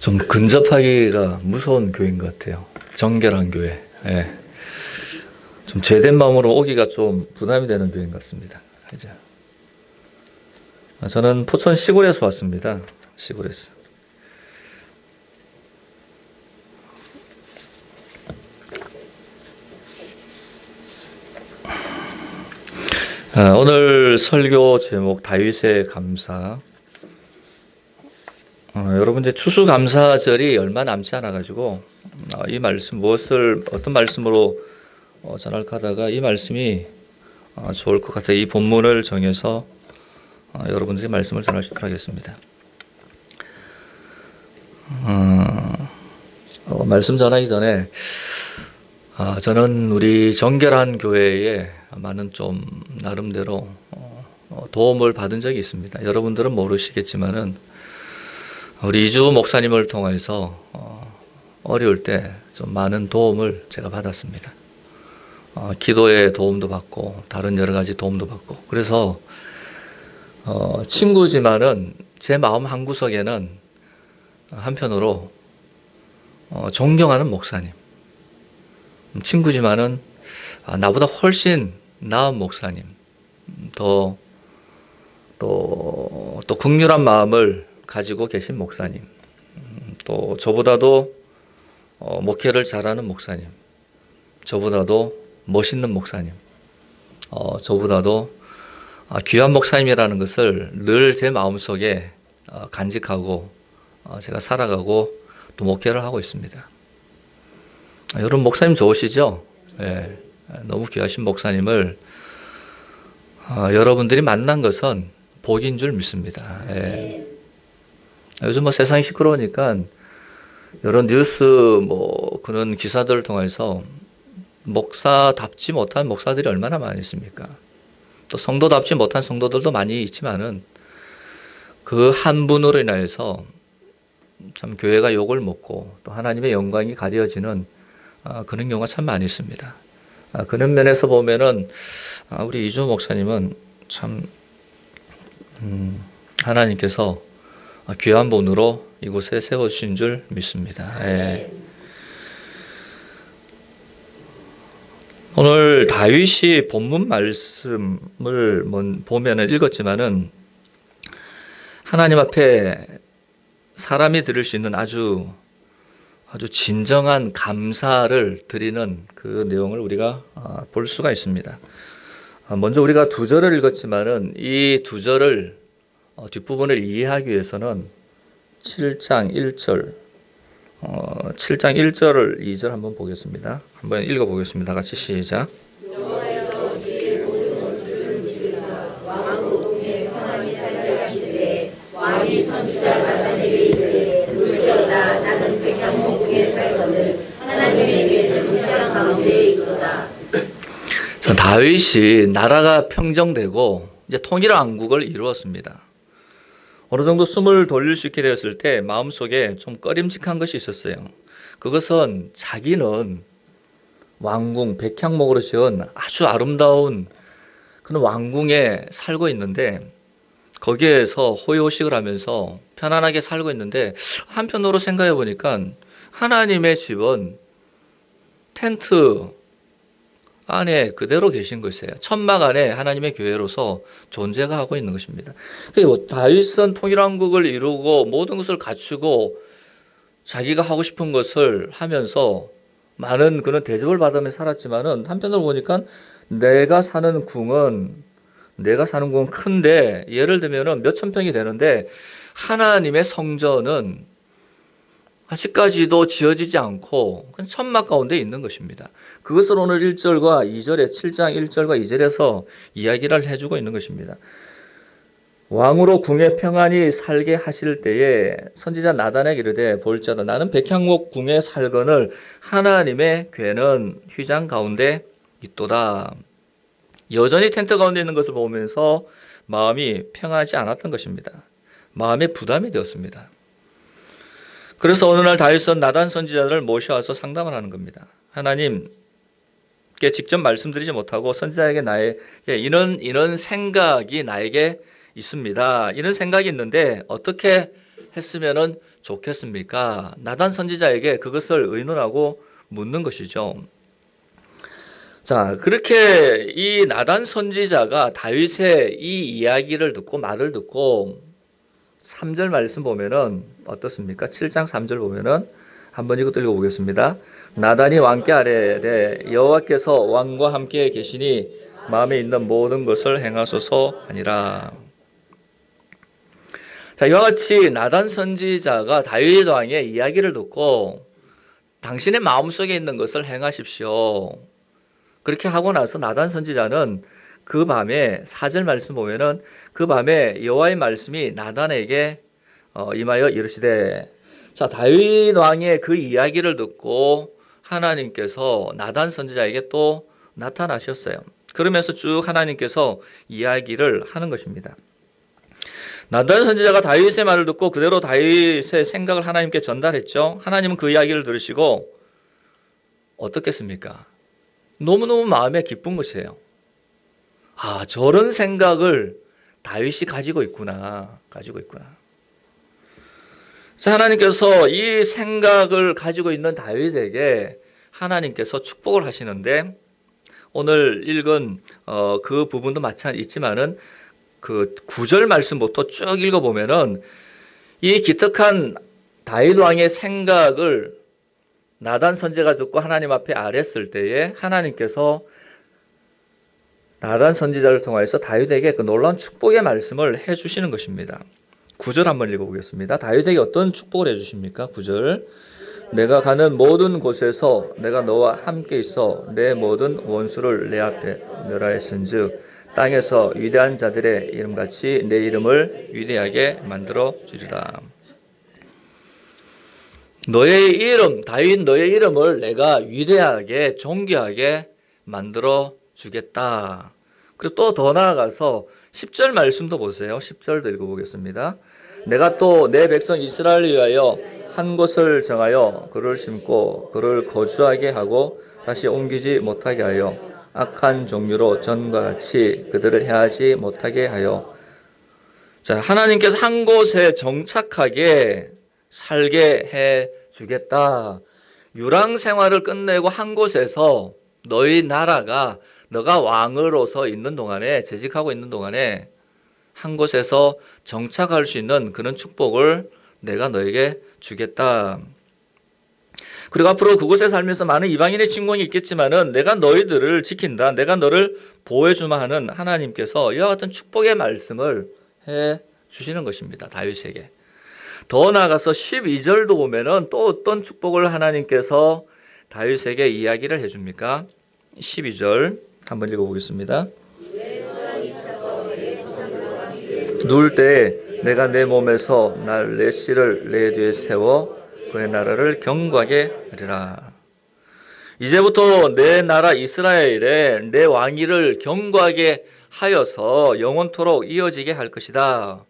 좀 근접하기가 무서운 교회인 것 같아요. 정결한 교회. 예. 좀 죄된 마음으로 오기가 좀 부담이 되는 교회인 것 같습니다. 이제 저는 포천 시골에서 왔습니다. 시골에서. 오늘 설교 제목 다윗의 감사. 여러분 이제 추수감사절이 얼마 남지 않아 가지고 이 말씀 어떤 말씀으로 전할까 하다가 이 말씀이 좋을 것 같아요. 이 본문을 정해서 여러분들이 말씀을 전할 수 있도록 하겠습니다. 말씀 전하기 전에 저는 우리 정결한 교회에 많은 좀 나름대로 도움을 받은 적이 있습니다. 여러분들은 모르시겠지만은 우리 이주 목사님을 통해서 어려울 때 좀 많은 도움을 제가 받았습니다. 기도의 도움도 받고 다른 여러 가지 도움도 받고 그래서 친구지만은 제 마음 한구석에는 한편으로 존경하는 목사님, 친구지만은 나보다 훨씬 나은 목사님, 또 긍휼한 마음을 가지고 계신 목사님, 또 저보다도 목회를 잘하는 목사님, 저보다도 멋있는 목사님, 저보다도 귀한 목사님이라는 것을 늘 제 마음속에 간직하고 제가 살아가고 또 목회를 하고 있습니다. 여러분 목사님 좋으시죠? 네, 너무 귀하신 목사님을 여러분들이 만난 것은 복인 줄 믿습니다. 네. 요즘 뭐 세상이 시끄러우니까 여러 뉴스 그런 기사들을 통해서 목사답지 못한 목사들이 얼마나 많이 있습니까? 또 성도답지 못한 성도들도 많이 있지만은 그 한 분으로 인하여서 참 교회가 욕을 먹고 또 하나님의 영광이 가려지는 그런 경우가 참 많이 있습니다. 그런 면에서 보면은 우리 이주 목사님은 참 하나님께서 귀한 분으로 이곳에 세워주신 줄 믿습니다. 예. 오늘 다윗이 본문 말씀을 보면은 읽었지만은 하나님 앞에 사람이 드릴 수 있는 아주 진정한 감사를 드리는 그 내용을 우리가 볼 수가 있습니다. 먼저 우리가 두 절을 읽었지만은 이 두 절을 뒷부분을 이해하기 위해서는 7장 1절 7장 1절을 2절 한번 보겠습니다. 한번 읽어보겠습니다. 같이 시작. 여호와께서 주의 모든 원수를 무찌르사 왕하고 궁에 평안히 살게 하시되 왕이 선지자 나단에게 이르되 들으시오다. 나는 백향목 궁에 살거늘 하나님에게는 휘장 가운데에 있도다. 다윗이 나라가 평정되고 이제 통일 왕국을 이루었습니다. 어느 정도 숨을 돌릴 수 있게 되었을 때 마음속에 좀 꺼림칙한 것이 있었어요. 그것은 자기는 왕궁, 백향목으로 지은 아주 아름다운 그런 왕궁에 살고 있는데 거기에서 호의호식을 하면서 편안하게 살고 있는데 한편으로 생각해 보니까 하나님의 집은 텐트 안에 그대로 계신 것이에요. 천막 안에 하나님의 교회로서 존재가 하고 있는 것입니다. 다윗은 통일왕국을 이루고 모든 것을 갖추고 자기가 하고 싶은 것을 하면서 많은 그런 대접을 받으며 살았지만은 한편으로 보니까 내가 사는 궁은 큰데 예를 들면은 몇천 평이 되는데 하나님의 성전은 아직까지도 지어지지 않고 천막 가운데 있는 것입니다. 그것을 오늘 1절과 2절에 7장 1절과 2절에서 이야기를 해주고 있는 것입니다. 왕으로 궁에 평안히 살게 하실 때에 선지자 나단에게 이르되 볼지어다 나는 백향목 궁에 살거늘 하나님의 궤는 휘장 가운데 있도다. 여전히 텐트 가운데 있는 것을 보면서 마음이 평하지 않았던 것입니다. 마음에 부담이 되었습니다. 그래서 어느 날 다윗은 나단 선지자를 모셔와서 상담을 하는 겁니다. 하나님께 직접 말씀드리지 못하고 선지자에게 이런 생각이 나에게 있습니다. 이런 생각이 있는데 어떻게 했으면은 좋겠습니까? 나단 선지자에게 그것을 의논하고 묻는 것이죠. 자, 그렇게 이 나단 선지자가 다윗의 이 이야기를 듣고 말을 듣고 3절 말씀 보면은 어떻습니까? 7장 3절 보면은 한번 이것도 읽어보겠습니다. 나단이 왕께 아뢰되 여호와께서 왕과 함께 계시니 마음에 있는 모든 것을 행하소서 하니라. 자, 이와 같이 나단 선지자가 다윗 왕의 이야기를 듣고 당신의 마음속에 있는 것을 행하십시오. 그렇게 하고 나서 나단 선지자는 그 밤에 4절 말씀 보면은 그 밤에 여호와의 말씀이 나단에게 임하여 이르시되, 자, 다윗 왕의 그 이야기를 듣고 하나님께서 나단 선지자에게 또 나타나셨어요. 그러면서 쭉 하나님께서 이야기를 하는 것입니다. 나단 선지자가 다윗의 말을 듣고 그대로 다윗의 생각을 하나님께 전달했죠. 하나님은 그 이야기를 들으시고 어떻겠습니까? 너무너무 마음에 기쁜 것이에요. 아, 저런 생각을 다윗이 가지고 있구나. 그래서 하나님께서 이 생각을 가지고 있는 다윗에게 하나님께서 축복을 하시는데, 오늘 읽은 그 부분도 마찬가지 있지만은 그 9절 말씀부터 쭉 읽어보면은 이 기특한 다윗 왕의 생각을 나단 선지자가 듣고 하나님 앞에 아뢰었을 때에 하나님께서 나단 선지자를 통해서 다윗에게 그 놀라운 축복의 말씀을 해주시는 것입니다. 9절 한번 읽어보겠습니다. 다윗에게 어떤 축복을 해주십니까? 9절. 내가 가는 모든 곳에서 내가 너와 함께 있어 내 모든 원수를 내 앞에 멸하였은즉 땅에서 위대한 자들의 이름같이 내 이름을 위대하게 만들어 주리라. 너의 이름, 다윗 너의 이름을 내가 위대하게 존귀하게 만들어 주겠다. 그리고 또 더 나아가서 10절 말씀도 보세요. 10절도 읽어보겠습니다. 내가 또 내 백성 이스라엘을 위하여 한 곳을 정하여 그를 심고 그를 거주하게 하고 다시 옮기지 못하게 하여 악한 종류로 전과 같이 그들을 해하지 못하게 하여. 자, 하나님께서 한 곳에 정착하게 살게 해 주겠다. 유랑 생활을 끝내고 한 곳에서 너희 나라가 너가 왕으로서 있는 동안에, 재직하고 있는 동안에 한 곳에서 정착할 수 있는 그런 축복을 내가 너에게 주겠다. 그리고 앞으로 그곳에 살면서 많은 이방인의 침공이 있겠지만은 내가 너희들을 지킨다. 내가 너를 보호해주마 하는 하나님께서 이와 같은 축복의 말씀을 해 주시는 것입니다. 다윗에게. 더 나아가서 12절도 보면은 또 어떤 축복을 하나님께서 다윗에게 이야기를 해줍니까? 12절 한번 읽어보겠습니다. 누울 때 내가 내 몸에서 날 내 씨를 내 뒤에 세워 그의 나라를 경고하게 하리라. 이제부터 내 나라 이스라엘에 내 왕위를 경고하게 하여서 영원토록 이어지게 할 것이다.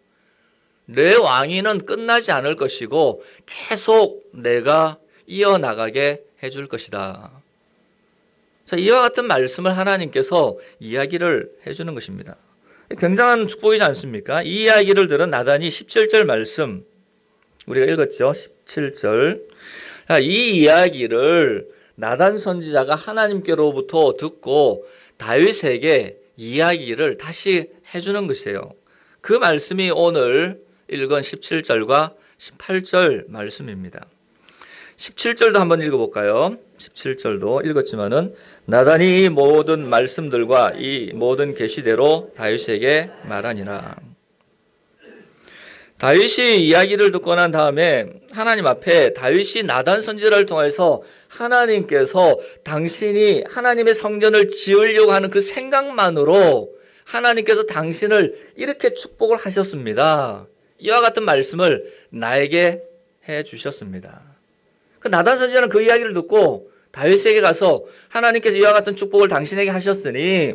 내 왕위는 끝나지 않을 것이고 계속 내가 이어나가게 해줄 것이다. 자, 이와 같은 말씀을 하나님께서 이야기를 해주는 것입니다. 굉장한 축복이지 않습니까? 이 이야기를 들은 나단이 17절 말씀 우리가 읽었죠. 17절. 자, 이 이야기를 나단 선지자가 하나님께로부터 듣고 다윗에게 이야기를 다시 해주는 것이에요. 그 말씀이 오늘 읽은 17절과 18절 말씀입니다. 17절도 한번 읽어볼까요? 17절도 읽었지만은 나단이 이 모든 말씀들과 이 모든 계시대로 다윗에게 말하니라. 다윗이 이야기를 듣고 난 다음에 하나님 앞에 다윗이 나단 선지자를 통해서 하나님께서 당신이 하나님의 성전을 지으려고 하는 그 생각만으로 하나님께서 당신을 이렇게 축복을 하셨습니다. 이와 같은 말씀을 나에게 해 주셨습니다. 나단 선지자는 그 이야기를 듣고 다윗에게 가서 하나님께서 이와 같은 축복을 당신에게 하셨으니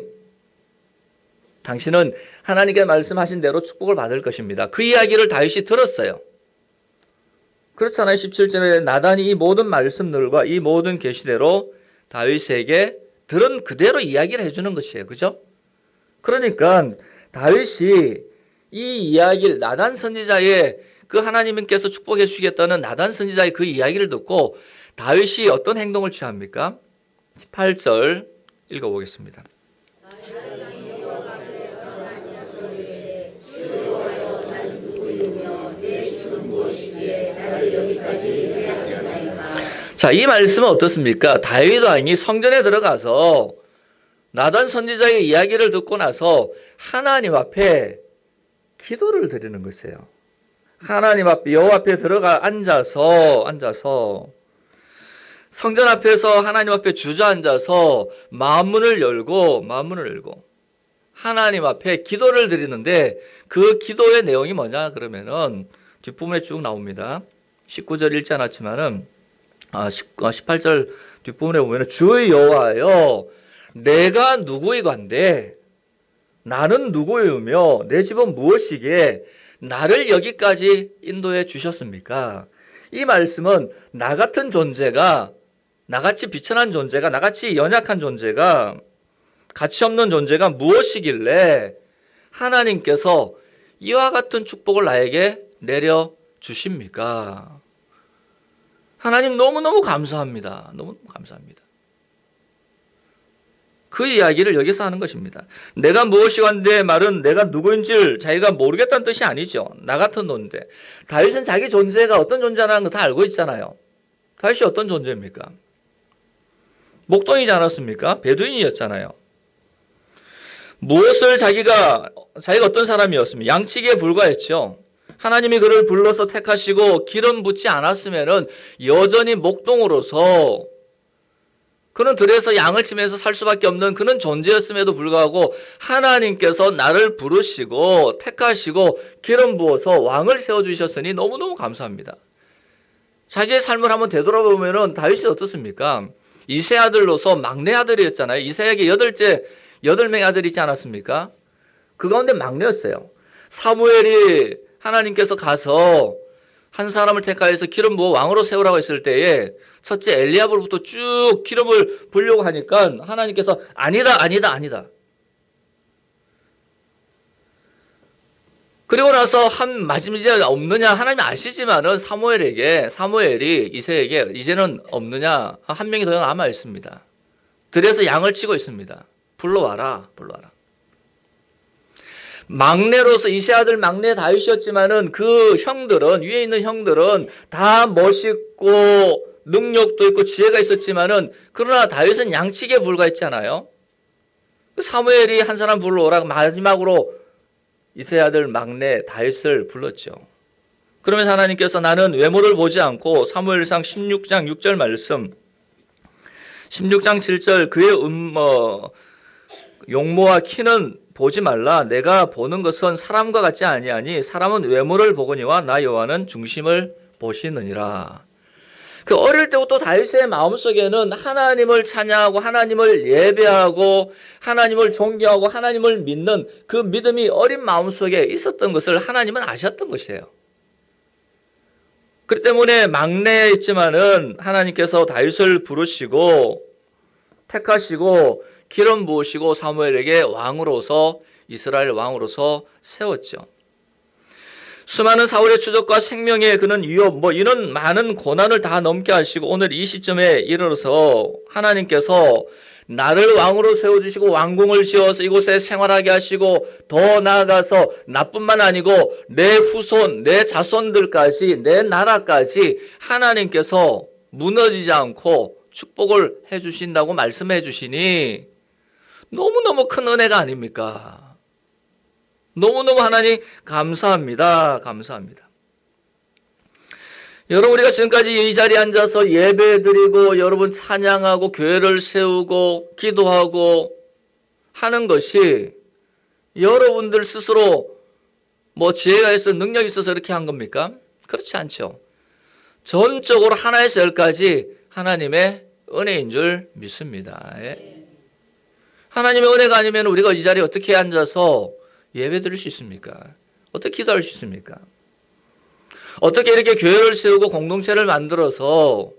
당신은 하나님께 말씀하신 대로 축복을 받을 것입니다. 그 이야기를 다윗이 들었어요. 그렇잖아요. 17절에 나단이 이 모든 말씀들과 이 모든 계시대로 다윗에게 들은 그대로 이야기를 해주는 것이에요. 그죠? 그러니까 다윗이 이 이야기를 나단 선지자의 그 하나님께서 축복해 주시겠다는 나단 선지자의 그 이야기를 듣고 다윗이 어떤 행동을 취합니까? 18절 읽어보겠습니다. 자, 이 말씀은 어떻습니까? 다윗 왕이 성전에 들어가서 나단 선지자의 이야기를 듣고 나서 하나님 앞에 기도를 드리는 것이에요. 하나님 앞에, 여호와 앞에 들어가 앉아서 성전 앞에서 하나님 앞에 주저앉아서 마음문을 열고 하나님 앞에 기도를 드리는데, 그 기도의 내용이 뭐냐 그러면은 뒷부분에 쭉 나옵니다. 19절 읽지 않았지만은 18절 뒷부분에 보면은 주 여호와여, 내가 누구이간데 나는 누구이며 내 집은 무엇이기에 나를 여기까지 인도해 주셨습니까? 이 말씀은 나 같은 존재가, 나같이 비천한 존재가, 나같이 연약한 존재가, 가치 없는 존재가 무엇이길래 하나님께서 이와 같은 축복을 나에게 내려 주십니까? 하나님 너무너무 감사합니다. 너무너무 감사합니다. 그 이야기를 여기서 하는 것입니다. 내가 무엇이간데 말은 내가 누구인지를 자기가 모르겠다는 뜻이 아니죠. 나 같은 존재. 다윗은 자기 존재가 어떤 존재라는 거 다 알고 있잖아요. 다윗이 어떤 존재입니까? 목동이지 않았습니까? 베두인이었잖아요. 무엇을 자기가 어떤 사람이었습니까? 양치기에 불과했죠. 하나님이 그를 불러서 택하시고 기름 붓지 않았으면은 여전히 목동으로서 그는 들에서 양을 치면서 살 수밖에 없는 그런 존재였음에도 불구하고 하나님께서 나를 부르시고 택하시고 기름 부어서 왕을 세워주셨으니 너무너무 감사합니다. 자기의 삶을 한번 되돌아보면은 다윗이 어떻습니까? 이세 아들로서 막내 아들이었잖아요. 이세에게 8명의 아들이 있지 않았습니까? 그 가운데 막내였어요. 사무엘이 하나님께서 가서 한 사람을 택하여서 기름 부어 왕으로 세우라고 했을 때에 첫째 엘리야부로부터 쭉 기름을 부으려고 하니까 하나님께서 아니다. 그리고 나서 이제 없느냐, 하나님이 아시지만은 사무엘이 이새에게 이제는 없느냐, 한 명이 더 남아 있습니다. 들에서 양을 치고 있습니다. 불러와라. 막내로서 이세 아들 막내 다윗이었지만은 그 형들은, 위에 있는 형들은 다 멋있고 능력도 있고 지혜가 있었지만은 그러나 다윗은 양치기에 불과했잖아요. 사무엘이 한 사람 불러오라 마지막으로 이세 아들 막내 다윗을 불렀죠. 그러면서 하나님께서 나는 외모를 보지 않고 사무엘상 16장 6절 말씀 16장 7절 그의 용모와 키는 보지 말라. 내가 보는 것은 사람과 같지 아니하니 사람은 외모를 보거니와 나 여호와는 중심을 보시느니라. 그 어릴 때부터 다윗의 마음속에는 하나님을 찬양하고 하나님을 예배하고 하나님을 존경하고 하나님을 믿는 그 믿음이 어린 마음속에 있었던 것을 하나님은 아셨던 것이에요. 그렇기 때문에 막내였지만은 하나님께서 다윗을 부르시고 택하시고 기름 부으시고 사무엘에게 왕으로서 이스라엘 왕으로서 세웠죠. 수많은 사울의 추적과 생명의 그는 위협 이런 많은 고난을 다 넘게 하시고 오늘 이 시점에 이르러서 하나님께서 나를 왕으로 세워주시고 왕궁을 지어서 이곳에 생활하게 하시고 더 나아가서 나뿐만 아니고 내 후손, 내 자손들까지, 내 나라까지 하나님께서 무너지지 않고 축복을 해주신다고 말씀해 주시니 너무너무 큰 은혜가 아닙니까? 너무너무 하나님 감사합니다. 여러분, 우리가 지금까지 이 자리에 앉아서 예배드리고 여러분 찬양하고 교회를 세우고 기도하고 하는 것이 여러분들 스스로 지혜가 있어 능력이 있어서 이렇게 한 겁니까? 그렇지 않죠. 전적으로 하나에서 열까지 하나님의 은혜인 줄 믿습니다. 하나님의 은혜가 아니면 우리가 이 자리에 어떻게 앉아서 예배 드릴 수 있습니까? 어떻게 기도할 수 있습니까? 어떻게 이렇게 교회를 세우고 공동체를 만들어서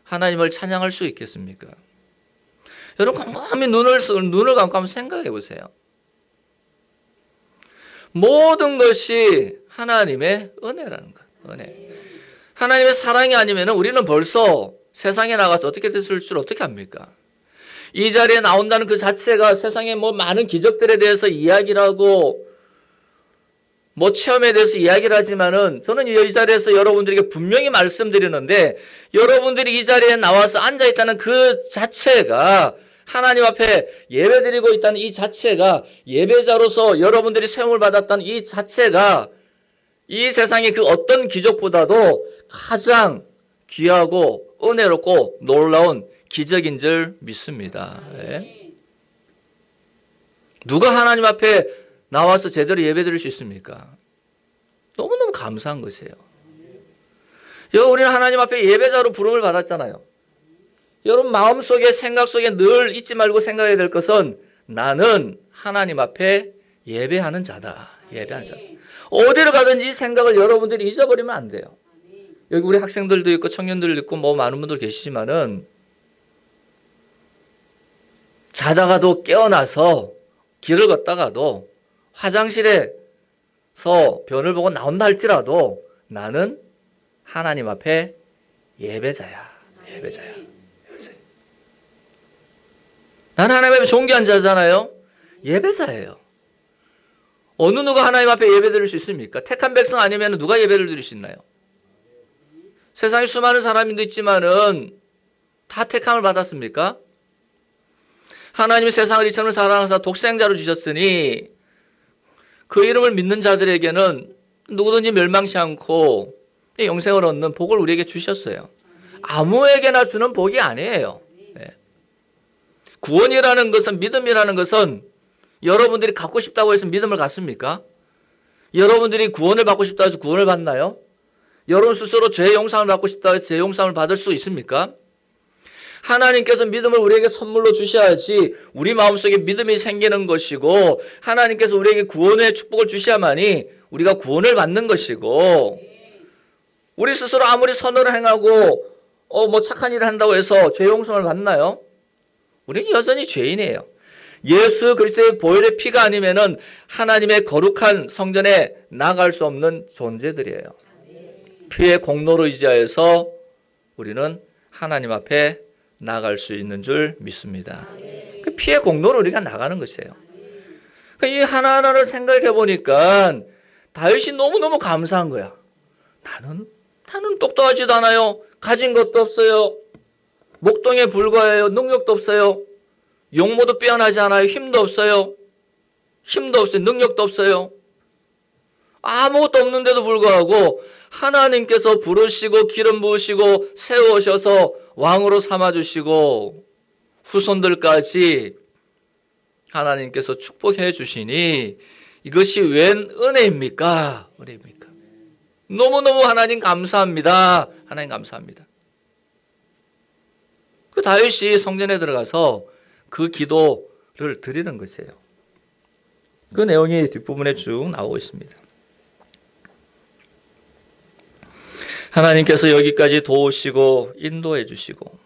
하나님을 찬양할 수 있겠습니까? 여러분, 곰곰이 눈을 감고 한번 생각해 보세요. 모든 것이 하나님의 은혜라는 것. 은혜. 하나님의 사랑이 아니면 우리는 벌써 세상에 나가서 어떻게 됐을 줄 어떻게 압니까? 이 자리에 나온다는 그 자체가 세상에 뭐 많은 기적들에 대해서 이야기를 하고 뭐 체험에 대해서 이야기를 하지만은 저는 이 자리에서 여러분들에게 분명히 말씀드리는데 여러분들이 이 자리에 나와서 앉아있다는 그 자체가 하나님 앞에 예배드리고 있다는 이 자체가 예배자로서 여러분들이 세움을 받았다는 이 자체가 이 세상의 그 어떤 기적보다도 가장 귀하고 은혜롭고 놀라운 기적인 줄 믿습니다. 예? 누가 하나님 앞에 나와서 제대로 예배드릴 수 있습니까? 너무너무 감사한 것이에요. 우리는 하나님 앞에 예배자로 부름을 받았잖아요. 여러분 마음속에 생각 속에 늘 잊지 말고 생각해야 될 것은 나는 하나님 앞에 예배하는 자다. 예배하는 자다. 어디를 가든지 이 생각을 여러분들이 잊어버리면 안 돼요. 여기 우리 학생들도 있고 청년들도 있고 뭐 많은 분들 계시지만은 자다가도 깨어나서 길을 걷다가도 화장실에서 변을 보고 나온다 할지라도 나는 하나님 앞에 예배자야. 예배자야. 나는 하나님 앞에 존귀한 자잖아요. 예배자예요. 어느 누가 하나님 앞에 예배 드릴 수 있습니까? 택한 백성 아니면 누가 예배를 드릴 수 있나요? 세상에 수많은 사람도 있지만은 다 택함을 받았습니까? 하나님이 세상을 이처럼 사랑하사 독생자로 주셨으니 그 이름을 믿는 자들에게는 누구든지 멸망치 않고 영생을 얻는 복을 우리에게 주셨어요. 아무에게나 주는 복이 아니에요. 구원이라는 것은, 믿음이라는 것은 여러분들이 갖고 싶다고 해서 믿음을 갖습니까? 여러분들이 구원을 받고 싶다고 해서 구원을 받나요? 여러분 스스로 죄 용서를 받고 싶다고 해서 죄 용서를 받을 수 있습니까? 하나님께서 믿음을 우리에게 선물로 주셔야지 우리 마음속에 믿음이 생기는 것이고 하나님께서 우리에게 구원의 축복을 주셔야만이 우리가 구원을 받는 것이고 우리 스스로 아무리 선을 행하고 뭐 착한 일을 한다고 해서 죄 용서를 받나요? 우리는 여전히 죄인이에요. 예수 그리스도의 보혈의 피가 아니면은 하나님의 거룩한 성전에 나갈 수 없는 존재들이에요. 피의 공로로 의지하여서 우리는 하나님 앞에 나갈 수 있는 줄 믿습니다. 그 피의 공로로 우리가 나가는 것이에요. 이 하나하나를 생각해 보니까 다윗이 너무너무 감사한 거야. 나는 똑똑하지도 않아요. 가진 것도 없어요. 목동에 불과해요. 능력도 없어요. 용모도 빼어나지 않아요. 힘도 없어요. 능력도 없어요. 아무것도 없는데도 불구하고 하나님께서 부르시고 기름 부으시고 세우셔서 왕으로 삼아주시고 후손들까지 하나님께서 축복해 주시니 이것이 웬 은혜입니까? 은혜입니까? 너무너무 하나님 감사합니다. 하나님 감사합니다. 그 다윗이 성전에 들어가서 그 기도를 드리는 것이에요. 그 내용이 뒷부분에 쭉 나오고 있습니다. 하나님께서 여기까지 도우시고 인도해 주시고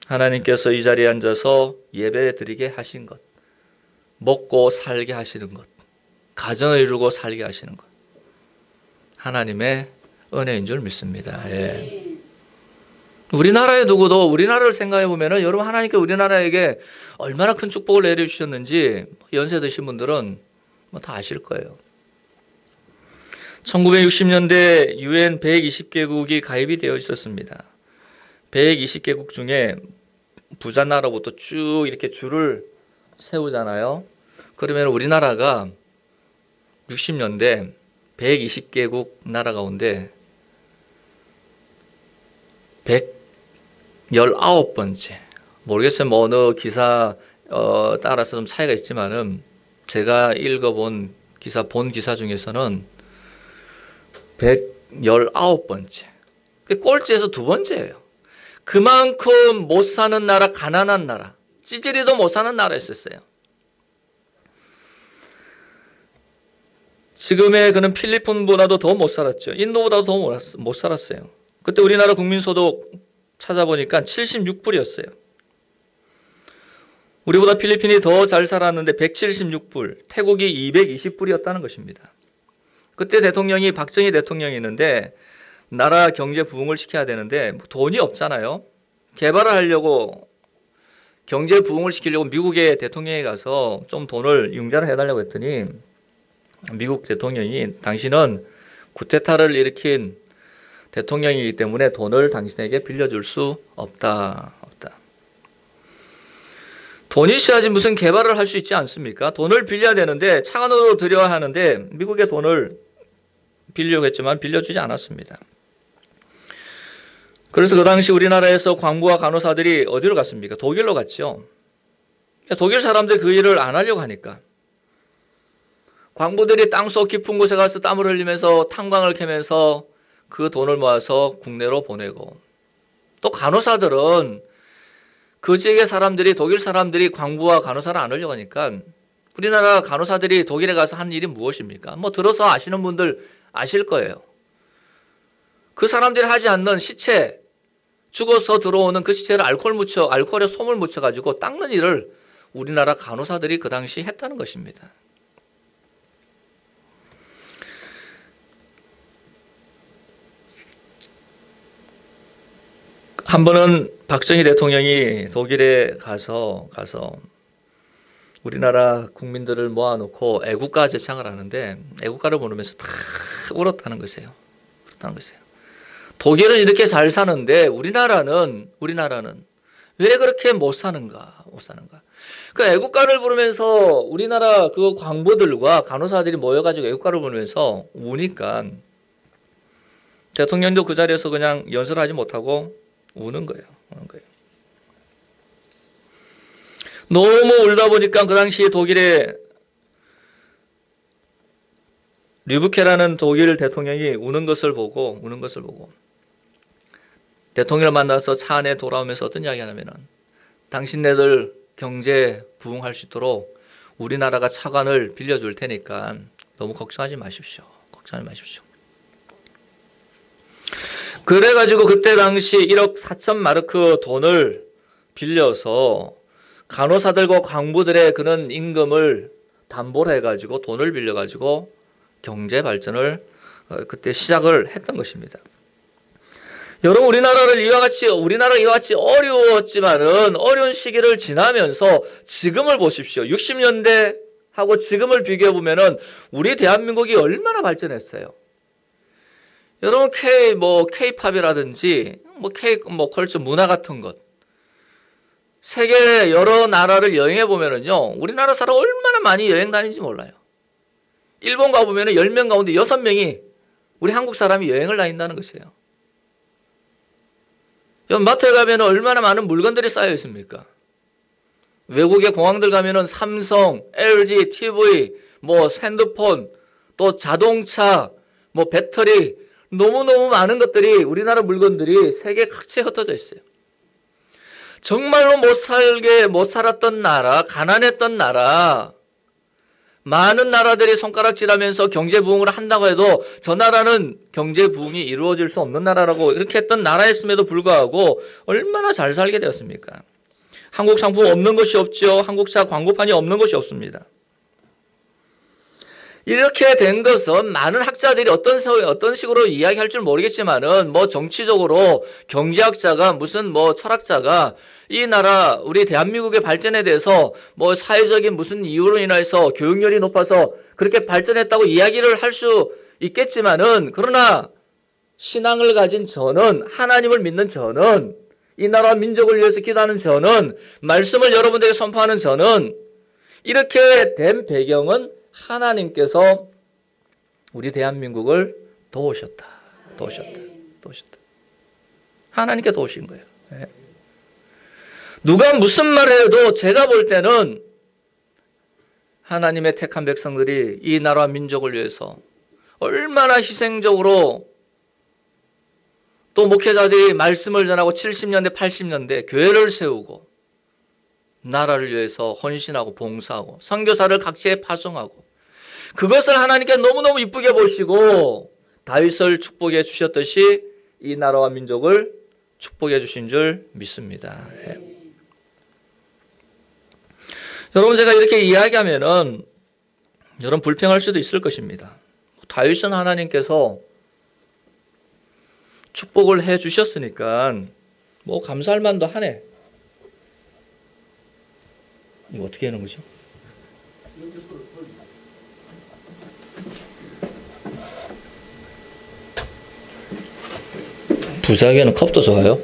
하나님께서 이 자리에 앉아서 예배 드리게 하신 것, 먹고 살게 하시는 것, 가정을 이루고 살게 하시는 것, 하나님의 은혜인 줄 믿습니다. 예. 우리나라에 두고도 우리나라를 생각해 보면은 여러분 하나님께 우리나라에게 얼마나 큰 축복을 내려주셨는지 연세 드신 분들은 다 아실 거예요. 1960년대 UN 120개국이 가입이 되어 있었습니다. 120개국 중에 부자 나라부터 쭉 이렇게 줄을 세우잖아요. 그러면 우리나라가 60년대 120개국 나라 가운데 119번째. 모르겠어요. 뭐 어느 기사 따라서 좀 차이가 있지만은 제가 읽어본 기사, 본 기사 중에서는 119번째. 꼴찌에서 두 번째예요. 그만큼 못 사는 나라, 가난한 나라, 찌질이도 못 사는 나라였었어요. 지금의 그는 필리핀보다도 더 못 살았죠. 인도보다도 더 못 살았어요. 그때 우리나라 국민소득 찾아보니까 76불이었어요. 우리보다 필리핀이 더 잘 살았는데 176불, 태국이 220불이었다는 것입니다. 그때 대통령이 박정희 대통령이었는데 나라 경제 부흥을 시켜야 되는데 돈이 없잖아요. 개발을 하려고 경제 부흥을 시키려고 미국의 대통령이 가서 좀 돈을 융자를 해달라고 했더니 미국 대통령이 당신은 쿠데타를 일으킨 대통령이기 때문에 돈을 당신에게 빌려줄 수 없다. 돈이 있어야지 무슨 개발을 할 수 있지 않습니까? 돈을 빌려야 되는데 차관으로 들여야 하는데 미국의 돈을 빌려고 했지만 빌려주지 않았습니다. 그래서 그 당시 우리나라에서 광부와 간호사들이 어디로 갔습니까? 독일로 갔죠. 독일 사람들이 그 일을 안 하려고 하니까 광부들이 땅속 깊은 곳에 가서 땀을 흘리면서 탄광을 캐면서 그 돈을 모아서 국내로 보내고, 또 간호사들은 그 지역의 사람들이, 독일 사람들이 광부와 간호사를 안 하려고 하니까 우리나라 간호사들이 독일에 가서 한 일이 무엇입니까? 뭐 들어서 아시는 분들 아실 거예요. 그 사람들이 하지 않는 시체, 죽어서 들어오는 그 시체를 알코올에 솜을 묻혀가지고 닦는 일을 우리나라 간호사들이 그 당시 했다는 것입니다. 한 번은 박정희 대통령이 독일에 가서 우리나라 국민들을 모아놓고 애국가 제창을 하는데 애국가를 부르면서 다 울었다는 것이에요. 독일은 이렇게 잘 사는데 우리나라는 왜 그렇게 못 사는가? 그 애국가를 부르면서 우리나라 그 광부들과 간호사들이 모여가지고 애국가를 부르면서 우니까 대통령도 그 자리에서 그냥 연설하지 못하고 우는 거예요. 너무 울다 보니까 그 당시에 독일의 류브케라는 독일 대통령이 우는 것을 보고 대통령을 만나서 차 안에 돌아오면서 어떤 이야기 하냐면은 당신네들 경제 부흥할 수 있도록 우리나라가 차관을 빌려줄 테니까 너무 걱정하지 마십시오. 그래가지고 그때 당시 1억 4천 마르크 돈을 빌려서 간호사들과 광부들의 그런 임금을 담보를 해가지고 돈을 빌려가지고 경제 발전을 그때 시작을 했던 것입니다. 여러분, 우리나라가 이와 같이 어려웠지만은 어려운 시기를 지나면서 지금을 보십시오. 60년대하고 지금을 비교해 보면은 우리 대한민국이 얼마나 발전했어요. 여러분, K-팝이라든지 컬처 문화 같은 것, 세계 여러 나라를 여행해 보면은요, 우리나라 사람 얼마나 많이 여행 다니는지 몰라요. 일본 가보면은 10명 가운데 6명이 우리 한국 사람이 여행을 다닌다는 것이에요. 마트에 가면 얼마나 많은 물건들이 쌓여 있습니까? 외국의 공항들 가면은 삼성, LG, TV, 핸드폰, 또 자동차, 배터리, 너무너무 많은 것들이, 우리나라 물건들이 세계 각지에 흩어져 있어요. 정말로 못 살았던 나라, 가난했던 나라, 많은 나라들이 손가락질하면서 경제 부흥을 한다고 해도 저 나라는 경제 부흥이 이루어질 수 없는 나라라고 이렇게 했던 나라였음에도 불구하고 얼마나 잘 살게 되었습니까? 한국 상품 없는 것이 없죠. 한국차 광고판이 없는 것이 없습니다. 이렇게 된 것은 많은 학자들이 어떤 식으로 이야기할 줄 모르겠지만은 정치적으로 경제학자가 무슨 철학자가 이 나라 우리 대한민국의 발전에 대해서 사회적인 무슨 이유로 인해서 교육열이 높아서 그렇게 발전했다고 이야기를 할 수 있겠지만은, 그러나 신앙을 가진 저는, 하나님을 믿는 저는, 이 나라 민족을 위해서 기도하는 저는, 말씀을 여러분들에게 선포하는 저는, 이렇게 된 배경은 하나님께서 우리 대한민국을 도우셨다. 하나님께 도우신 거예요. 네. 누가 무슨 말을 해도 제가 볼 때는 하나님의 택한 백성들이 이 나라와 민족을 위해서 얼마나 희생적으로, 또 목회자들이 말씀을 전하고 70년대, 80년대 교회를 세우고 나라를 위해서 헌신하고 봉사하고 선교사를 각지에 파송하고, 그것을 하나님께 너무너무 이쁘게 보시고 다윗을 축복해 주셨듯이 이 나라와 민족을 축복해 주신 줄 믿습니다. 네. 여러분, 제가 이렇게 이야기하면은 여러분 불평할 수도 있을 것입니다. 다윗은 하나님께서 축복을 해 주셨으니까 뭐 감사할 만도 하네. 이거 어떻게 하는 거죠? 부자에게는 컵도 좋아요.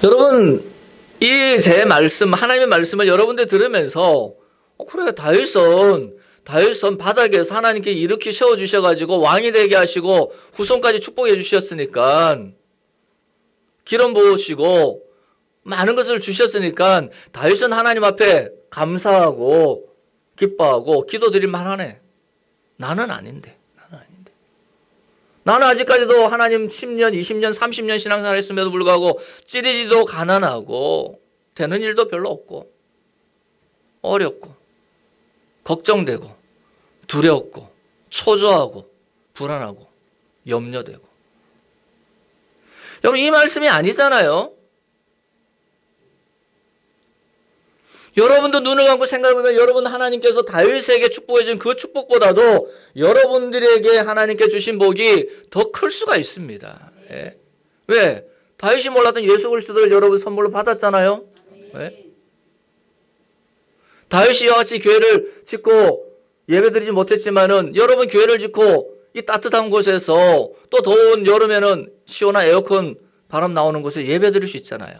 여러분, 이 제 말씀, 하나님의 말씀을 여러분들 들으면서 그래, 다윗은 바닥에서 하나님께 이렇게 세워주셔가지고 왕이 되게 하시고 후손까지 축복해 주셨으니까 기름 부으시고 많은 것을 주셨으니까 다윗은 하나님 앞에 감사하고 기뻐하고 기도드릴만 하네. 나는 아닌데. 나는 아직까지도 하나님 10년, 20년, 30년 신앙생활 했음에도 불구하고 찌리지도 가난하고 되는 일도 별로 없고 어렵고 걱정되고 두렵고 초조하고 불안하고 염려되고. 여러분, 이 말씀이 아니잖아요. 여러분도 눈을 감고 생각해보면 여러분 하나님께서 다윗에게 축복해 준 그 축복보다도 여러분들에게 하나님께 주신 복이 더 클 수가 있습니다. 예. 왜? 다윗이 몰랐던 예수 그리스도를 여러분 선물로 받았잖아요. 왜? 다윗이 이와 같이 교회를 짓고 예배드리지 못했지만은 여러분 교회를 짓고 이 따뜻한 곳에서 또 더운 여름에는 시원한 에어컨 바람 나오는 곳에 예배드릴 수 있잖아요.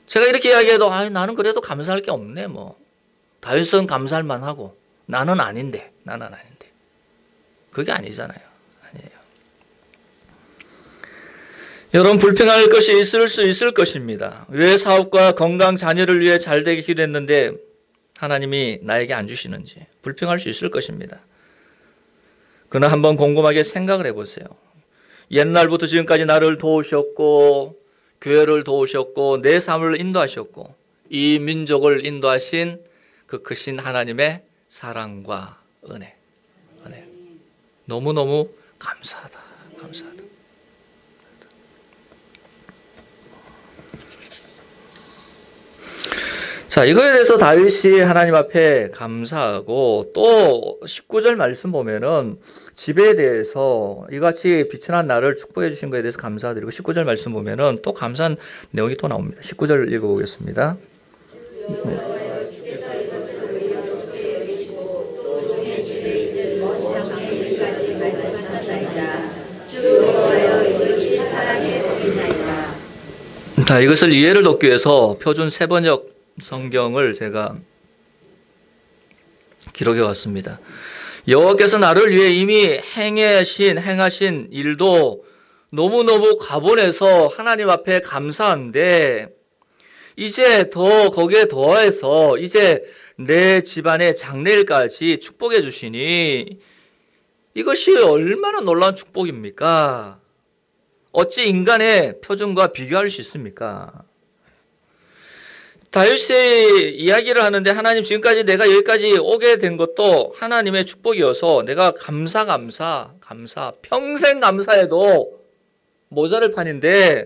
제가 이렇게 이야기해도 나는 그래도 감사할 게 없네 뭐. 다윗은 감사할 만하고 나는 아닌데. 그게 아니잖아요. 아니에요. 여러분, 불평할 것이 있을 수 있을 것입니다. 왜 사업과 건강, 자녀를 위해 잘 되게 기도했는데 하나님이 나에게 안 주시는지 불평할 수 있을 것입니다. 그러나 한번 곰곰하게 생각을 해보세요. 옛날부터 지금까지 나를 도우셨고 교회를 도우셨고 내 삶을 인도하셨고 이 민족을 인도하신 그 크신 하나님의 사랑과 은혜. 너무너무 감사하다. 자, 이거에 대해서 다윗이 하나님 앞에 감사하고 또 19절 말씀 보면은 집에 대해서 이같이 빛이 난 나를 축복해 주신 것에 대해서 감사드리고 19절 말씀 보면은 또 감사한 내용이 또 나옵니다. 19절 읽어보겠습니다. 네. 자, 이것을 이해를 돕기 위해서 표준 세번역 성경을 제가 기록해 왔습니다. 여호와께서 나를 위해 이미 행하신 일도 너무너무 가본해서 하나님 앞에 감사한데 이제 더 거기에 더해서 이제 내 집안의 장래일까지 축복해 주시니 이것이 얼마나 놀라운 축복입니까? 어찌 인간의 표준과 비교할 수 있습니까? 다윗이 이야기를 하는데 하나님 지금까지 내가 여기까지 오게 된 것도 하나님의 축복이어서 내가 감사 평생 감사해도 모자랄 판인데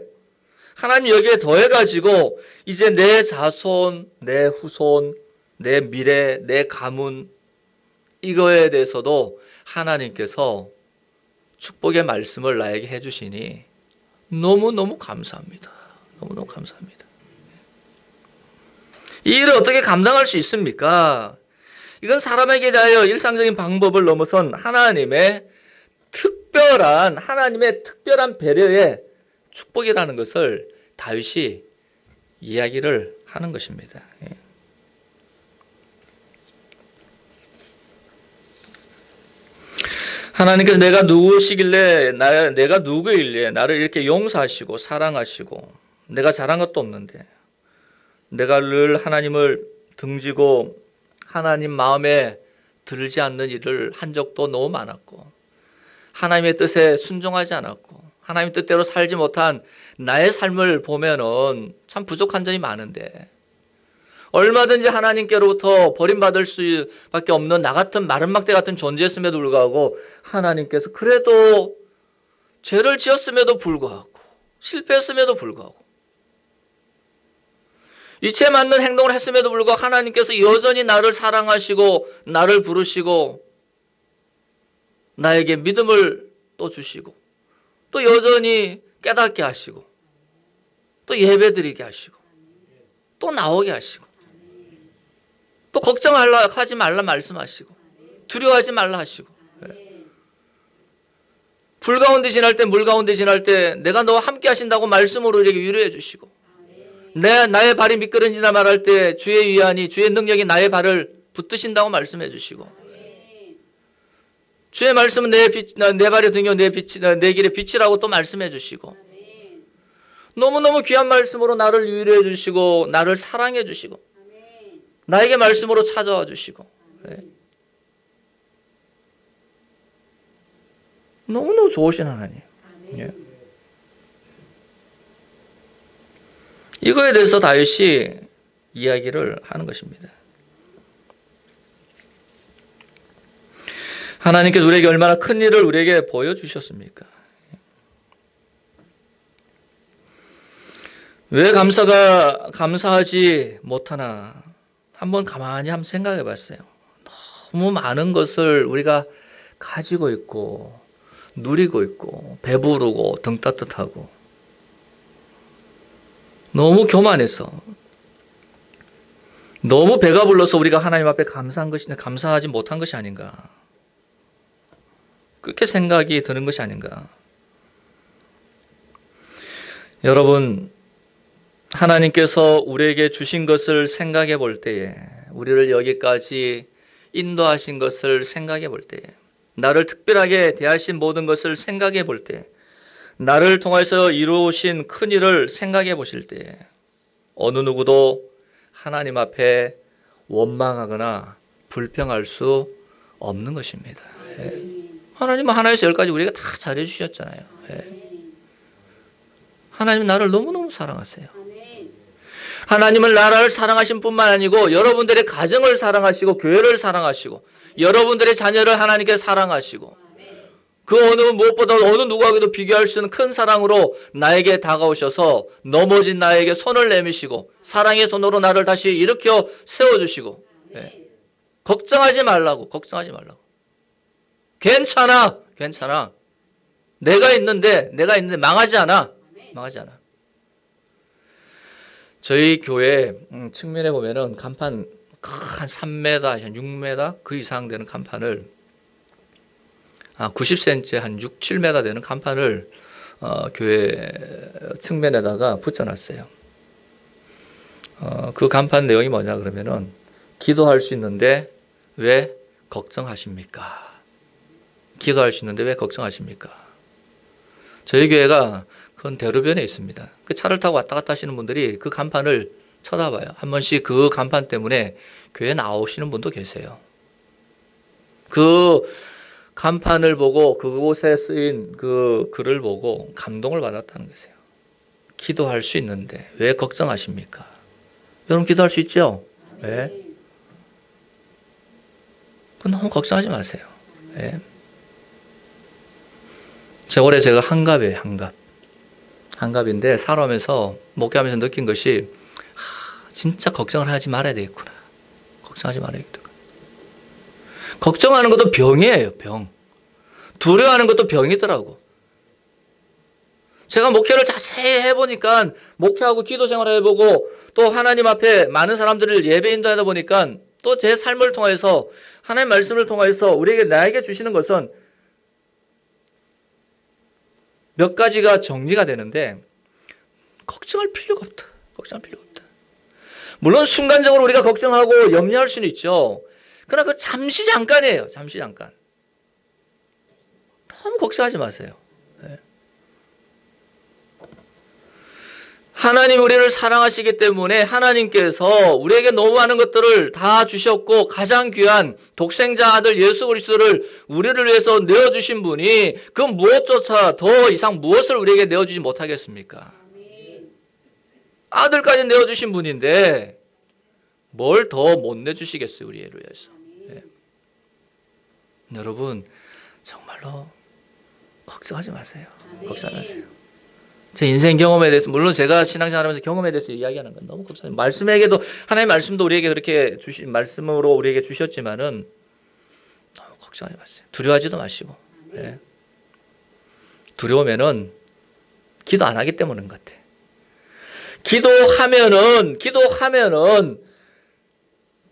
하나님 여기에 더해가지고 이제 내 자손, 내 후손, 내 미래, 내 가문 이거에 대해서도 하나님께서 축복의 말씀을 나에게 해주시니 너무너무 감사합니다. 너무너무 감사합니다. 이 일을 어떻게 감당할 수 있습니까? 이건 사람에게 대하여 일상적인 방법을 넘어선 하나님의 특별한 배려의 축복이라는 것을 다윗이 이야기를 하는 것입니다. 하나님께서 내가 누구일래 나를 이렇게 용서하시고 사랑하시고 내가 잘한 것도 없는데 내가 늘 하나님을 등지고 하나님 마음에 들지 않는 일을 한 적도 너무 많았고 하나님의 뜻에 순종하지 않았고 하나님 뜻대로 살지 못한 나의 삶을 보면은 참 부족한 점이 많은데 얼마든지 하나님께로부터 버림받을 수밖에 없는 나 같은 마른 막대 같은 존재였음에도 불구하고 하나님께서 그래도 죄를 지었음에도 불구하고 실패했음에도 불구하고 이치에 맞는 행동을 했음에도 불구하고 하나님께서 여전히 나를 사랑하시고 나를 부르시고 나에게 믿음을 또 주시고 또 여전히 깨닫게 하시고 또 예배드리게 하시고 또 나오게 하시고 또 걱정하지 말라 말씀하시고 두려워하지 말라 하시고 불 가운데 지날 때 물 가운데 지날 때 내가 너와 함께 하신다고 말씀으로 우리에게 위로해 주시고 나의 발이 미끄러지나 말할 때 주의 위안이 주의 능력이 나의 발을 붙드신다고 말씀해 주시고 주의 말씀은 내 발의 등이요 내 길의 빛이라고 또 말씀해 주시고 너무너무 귀한 말씀으로 나를 위로해 주시고 나를 사랑해 주시고 나에게 말씀으로 찾아와 주시고 너무너무 좋으신 하나님. 예. 이거에 대해서 다윗이 이야기를 하는 것입니다. 하나님께서 우리에게 얼마나 큰 일을 우리에게 보여주셨습니까? 왜 감사하지 못하나 한번 가만히 한번 생각해 봤어요. 너무 많은 것을 우리가 가지고 있고 누리고 있고 배부르고 등 따뜻하고 너무 교만해서 너무 배가 불러서 우리가 하나님 앞에 감사하지 못한 것이 아닌가, 그렇게 생각이 드는 것이 아닌가. 여러분, 하나님께서 우리에게 주신 것을 생각해 볼 때에, 우리를 여기까지 인도하신 것을 생각해 볼 때에, 나를 특별하게 대하신 모든 것을 생각해 볼 때, 나를 통해서 이루신 큰 일을 생각해 보실 때 어느 누구도 하나님 앞에 원망하거나 불평할 수 없는 것입니다. 하나님은 하나에서 열까지 우리가 다 잘해 주셨잖아요. 하나님은 나를 너무너무 사랑하세요. 하나님은 나를 사랑하신 뿐만 아니고 여러분들의 가정을 사랑하시고 교회를 사랑하시고 여러분들의 자녀를 하나님께 사랑하시고 그 어느 무엇보다 어느 누구하고도 비교할 수 있는 큰 사랑으로 나에게 다가오셔서 넘어진 나에게 손을 내미시고 사랑의 손으로 나를 다시 일으켜 세워주시고 걱정하지 말라고. 괜찮아. 내가 있는데 망하지 않아. 저희 교회 측면에 보면은 간판 한 3m, 한 6m 그 이상 되는 간판을 90cm 한 6, 7m 되는 간판을 교회 측면에다가 붙여놨어요. 그 간판 내용이 뭐냐 그러면은 기도할 수 있는데 왜 걱정하십니까? 저희 교회가 그건 대로변에 있습니다. 그 차를 타고 왔다 갔다 하시는 분들이 그 간판을 쳐다봐요. 한 번씩 그 간판 때문에 교회 나오시는 분도 계세요. 그 간판을 보고 그곳에 쓰인 그 글을 보고 감동을 받았다는 것이에요. 기도할 수 있는데 왜 걱정하십니까? 여러분 기도할 수 있죠? 왜? 너무 걱정하지 마세요. 왜? 올해 제가 한갑이에요. 한갑인데 살아오면서 목회하면서 느낀 것이 진짜 걱정을 하지 말아야 되겠구나. 걱정하는 것도 병이에요. 병. 두려워하는 것도 병이더라고. 제가 목회를 자세히 해보니까 목회하고 기도 생활을 해보고 또 하나님 앞에 많은 사람들을 예배 인도하다 보니까 또 제 삶을 통해서 하나님 말씀을 통해서 나에게 주시는 것은 몇 가지가 정리가 되는데 걱정할 필요가 없다. 물론 순간적으로 우리가 걱정하고 염려할 수는 있죠. 그러나 그 잠시 잠깐이에요. 너무 걱정하지 마세요. 하나님 우리를 사랑하시기 때문에 하나님께서 우리에게 너무 많은 것들을 다 주셨고 가장 귀한 독생자 아들 예수 그리스도를 우리를 위해서 내어주신 분이 그 무엇조차 더 이상 무엇을 우리에게 내어주지 못하겠습니까? 아들까지 내어주신 분인데 뭘 더 못 내주시겠어요, 우리를 위해서. 여러분 정말로 걱정하지 마세요. 제 인생 경험에 대해서, 물론 제가 신앙생활하면서 경험에 대해서 이야기하는 건 너무 걱정해요. 말씀에게도, 하나님의 말씀도 우리에게 그렇게 말씀으로 우리에게 주셨지만은 너무 걱정하지 마세요. 두려워하지도 마시고. 예. 두려우면은 기도 안 하기 때문인 것 같아. 기도하면은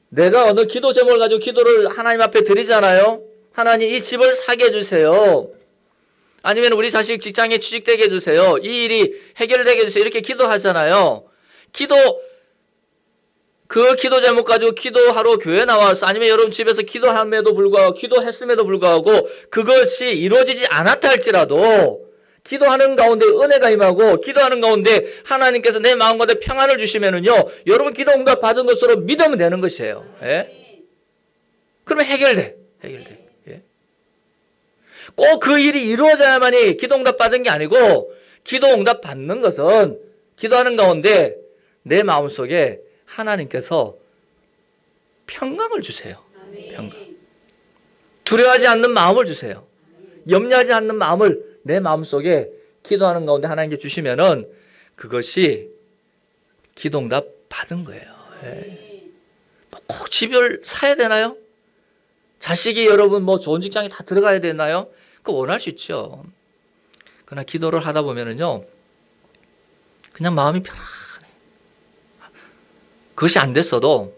내가 어느 기도 제목을 가지고 기도를 하나님 앞에 드리잖아요. 하나님 이 집을 사게 해주세요. 아니면 우리 자식 직장에 취직되게 해주세요. 이 일이 해결되게 해주세요. 이렇게 기도하잖아요. 그 기도 제목 가지고 기도하러 교회 나와서, 아니면 여러분 집에서 기도함에도 불구하고, 기도했음에도 불구하고 그것이 이루어지지 않았다 할지라도 기도하는 가운데 은혜가 임하고, 기도하는 가운데 하나님께서 내 마음 가운데 평안을 주시면은요, 여러분 기도 응답 받은 것으로 믿으면 되는 것이에요. 예? 그러면 해결돼. 예? 꼭 그 일이 이루어져야만이 기도 응답 받은 게 아니고, 기도 응답 받는 것은 기도하는 가운데 내 마음속에 하나님께서 평강을 주세요. 평강. 두려워하지 않는 마음을 주세요. 염려하지 않는 마음을 내 마음속에 기도하는 가운데 하나님께 주시면은 그것이 기도응답 받은 거예요. 예. 꼭 집을 사야 되나요? 자식이 여러분 뭐 좋은 직장에 다 들어가야 되나요? 그거 원할 수 있죠. 그러나 기도를 하다 보면은요, 그냥 마음이 편안해. 그것이 안 됐어도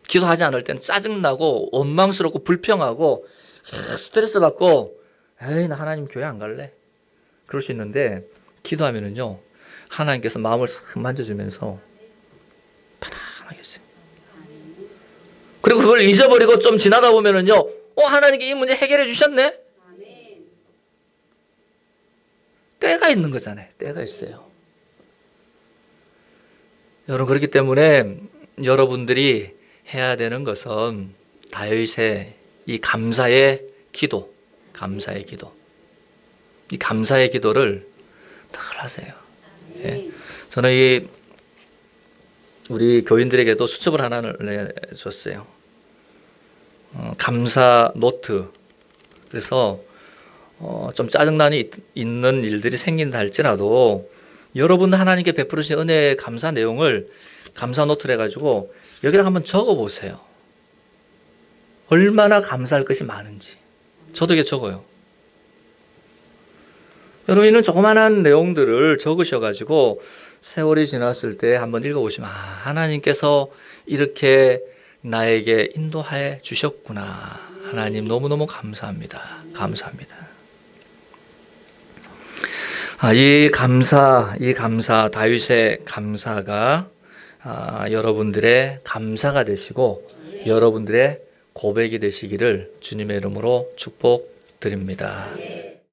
기도하지 않을 때는 짜증나고 원망스럽고 불평하고 스트레스 받고, 에이 나 하나님 교회 안 갈래, 그럴 수 있는데, 기도하면은요 하나님께서 마음을 싹 만져주면서 편안하게 있어요. 그리고 그걸 잊어버리고 좀 지나다 보면은요, 하나님께 이 문제 해결해 주셨네? 때가 있는 거잖아요. 때가 있어요. 여러분, 그렇기 때문에 여러분들이 해야 되는 것은 다윗의 이 감사의 기도, 이 감사의 기도를 늘 하세요. 예. 저는 우리 교인들에게도 수첩을 하나를 내줬어요. 감사 노트. 그래서 좀 짜증난이 있는 일들이 생긴다 할지라도 여러분 하나님께 베풀으신 은혜의 감사 내용을 감사 노트를 해가지고 여기다 한번 적어보세요. 얼마나 감사할 것이 많은지. 저도 이게 적어요. 여러분은 조그만한 내용들을 적으셔가지고 세월이 지났을 때 한번 읽어보시면, 하나님께서 이렇게 나에게 인도해 주셨구나. 하나님 너무너무 감사합니다. 이 감사, 다윗의 감사가 여러분들의 감사가 되시고 여러분들의 고백이 되시기를 주님의 이름으로 축복드립니다.